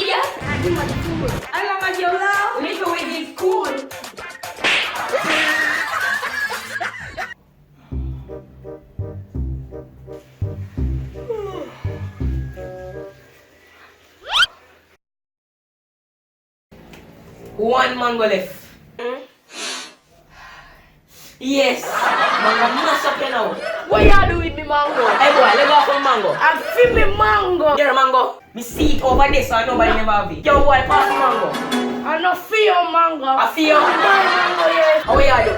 ya? Lagi mati cool. Alam nga yung love. Little with is cool. One mango left. Yes! Mango mash up you now. What you do with me mango? Hey boy, let go from mango. I feel me mango. Here mango. Me see it over there so nobody never have it. Yo boy, pass the mango. I no feel mango. I feel. Mango, yes. How you do?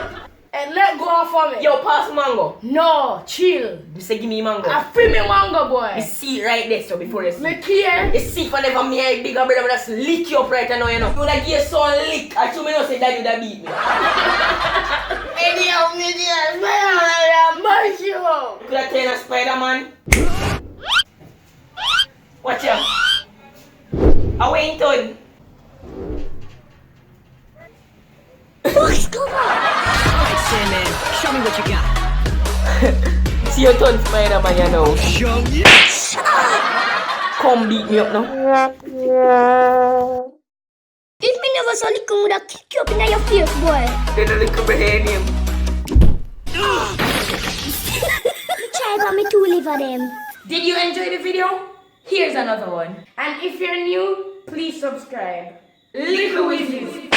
And let go of me. Yo, pass mango. No, chill. You say give me mango. I feel me mango, Me boy. see it right there so before you see. Me care. You see whenever me a bigger brother would just lick you up right now, you know. You would have give so lick. I should me know say daddy would have beat me. Idiot, idiot. Man, mushroom. Could have taken a Spider-Man. Watch out. A Wayne. What's going on? Alright, Sandman, show me what you got. See your turn, Spider-Man, you know. Show me. Come beat me up now. If me never saw the king, would have kick you up in your face, boy. Then a little behind him. Try for me to live for them. Did you enjoy the video? Here's another one. And if you're new, please subscribe. Little Wizards.